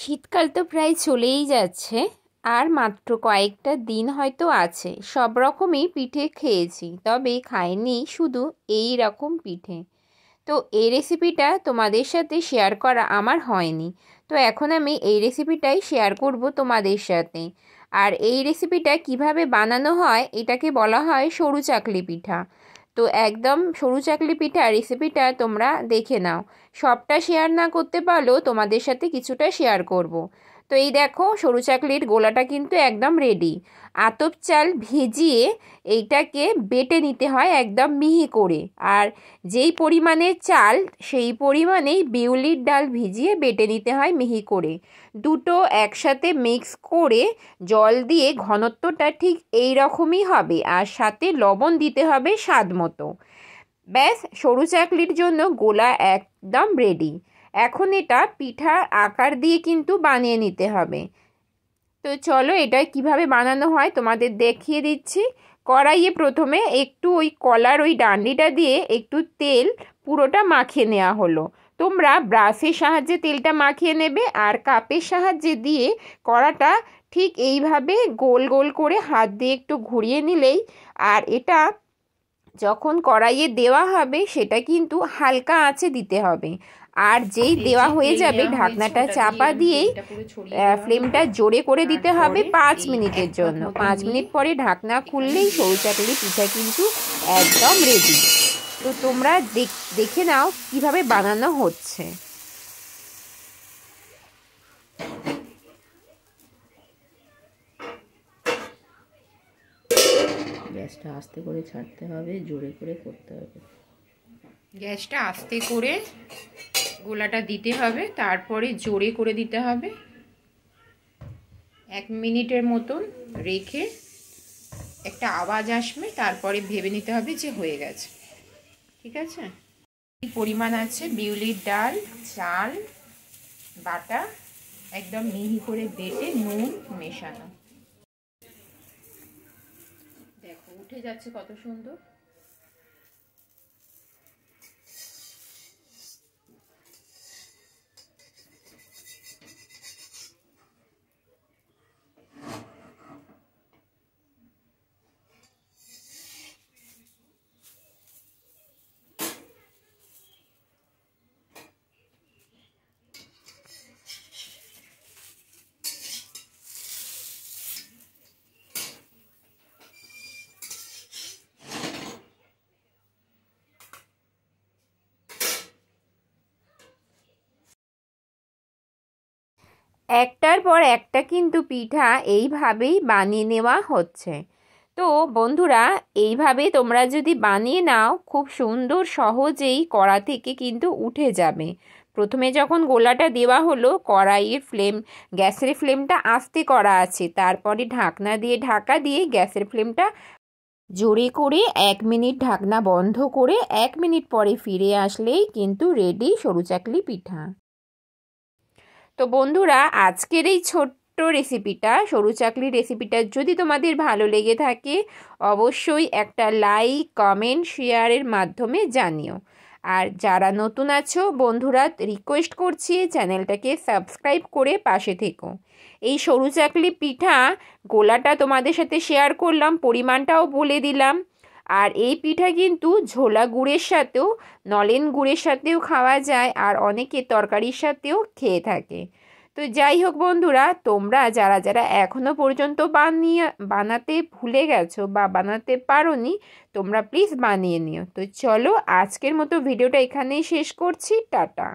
শীতকাল তো প্রায় চলেই যাচ্ছে, আর মাত্র কয়েকটা দিন হয়তো আছে। সব রকমই পিঠে খেয়েছি, তবে খাইনি শুধু এই রকম পিঠে। তো এই রেসিপিটা তোমাদের সাথে শেয়ার করা আমার হয়নি, তো এখন আমি এই রেসিপিটাই শেয়ার করব তোমাদের সাথে। আর এই রেসিপিটা কিভাবে বানানো হয়, এটাকে বলা হয় সরু চাকলি পিঠা। তো একদম সরু চাকলি পিঠা রেসিপিটা তোমরা দেখে নাও। সবটা শেয়ার না করতে পারলেও তোমাদের সাথে কিছুটা শেয়ার করব। তো এই দেখো, সরু চাকলির গোলাটা কিন্তু একদম রেডি। আতপ চাল ভিজিয়ে এইটাকে বেটে নিতে হয় একদম মিহি করে। আর যেই পরিমাণে চাল, সেই পরিমাণেই বিউলির ডাল ভিজিয়ে বেটে নিতে হয় মিহি করে। দুটো একসাথে মিক্স করে জল দিয়ে ঘনত্বটা ঠিক এই রকমই হবে, আর সাথে লবণ দিতে হবে স্বাদ মতো। ব্যাস, সরু চাকলির জন্য গোলা একদম রেডি। এখন এটা পিঠার আকার দিয়ে কিন্তু বানিয়ে নিতে হবে। তো চলো এটা কিভাবে বানানো হয় তোমাদের দেখিয়ে দিচ্ছি। কড়াইয়ে প্রথমে একটু ওই কলার ওই ডান্ডিটা দিয়ে একটু তেল পুরোটা মাখিয়ে নেওয়া হলো। তোমরা ব্রাশের সাহায্যে তেলটা মাখিয়ে নেবে, আর কাপের সাহায্যে দিয়ে কড়াটা ঠিক এইভাবে গোল গোল করে হাত দিয়ে একটু ঘুরিয়ে নিলেই, আর এটা যখন কড়াইয়ে দেওয়া হবে সেটা কিন্তু হালকা আঁচে দিতে হবে। আর যেই দেওয়া হয়ে যাবে ঢাকনাটা চাপা দিয়েই ফ্লেমটা জোরে করে দিতে হবে 5 মিনিটের জন্য। 5 মিনিট পরে ঢাকনা খুললেই সরু চাকলি পিঠা কিন্তু একদম রেডি। তো তোমরা দেখে নাও কিভাবে বানানো হচ্ছে। গ্যাসটা আস্তে করে ছাড়তে হবে, জোরে করে করতে হবে। গ্যাসটা আস্তে করে গোলাটা দিতে হবে, তারপরে জোরে করে দিতে হবে। 1 মিনিটের মতন রেখে একটা আওয়াজ আসবে, তারপরে ভেবে নিতে হবে যে হয়ে গেছে। ঠিক আছে? পরিমাণ আছে বিউলির ডাল, চাল বাটা, একদম মিহি করে বেটে নুন মেশানো। দেখো উঠে যাচ্ছে কত সুন্দর। একটার পর একটা কিন্তু পিঠা এইভাবেই বানিয়ে নেওয়া হচ্ছে। তো বন্ধুরা, এইভাবে তোমরা যদি বানিয়ে নাও, খুব সুন্দর সহজেই কড়া থেকে কিন্তু উঠে যাবে। প্রথমে যখন গোলাটা দেওয়া হলো, কড়াইয়ের গ্যাসের ফ্লেমটা আস্তে করা আছে, তারপরে ঢাকনা দিয়ে ঢাকা দিয়ে গ্যাসের ফ্লেমটা জোরে করে 1 মিনিট ঢাকনা বন্ধ করে 1 মিনিট পরে ফিরে আসলেই কিন্তু রেডি সরু চাকলি পিঠা। তো বন্ধুরা, আজকের এই ছোট্ট রেসিপিটা, সরু চাকলি রেসিপিটা যদি তোমাদের ভালো লেগে থাকে, অবশ্যই একটা লাইক, কমেন্ট, শেয়ারের মাধ্যমে জানিও। আর যারা নতুন আছো বন্ধুরা, রিকোয়েস্ট করছি চ্যানেলটাকে সাবস্ক্রাইব করে পাশে থেকো। এই সরু চাকলি পিঠা গোলাটা তোমাদের সাথে শেয়ার করলাম, পরিমাণটাও বলে দিলাম। আর এই পিঠা কিন্তু ঝোলা গুড়ের সাথেও, নলেন গুড়ের সাথেও খাওয়া যায়, আর অনেকে তরকারির সাথেও খেয়ে থাকে। তো যাই হোক বন্ধুরা, তোমরা যারা যারা এখনও পর্যন্ত বানাতে ভুলে গেছো বা বানাতে পারোনি, তোমরা প্লিজ বানিয়ে নিও। তো চলো আজকের মতো ভিডিওটা এখানেই শেষ করছি। টাটা।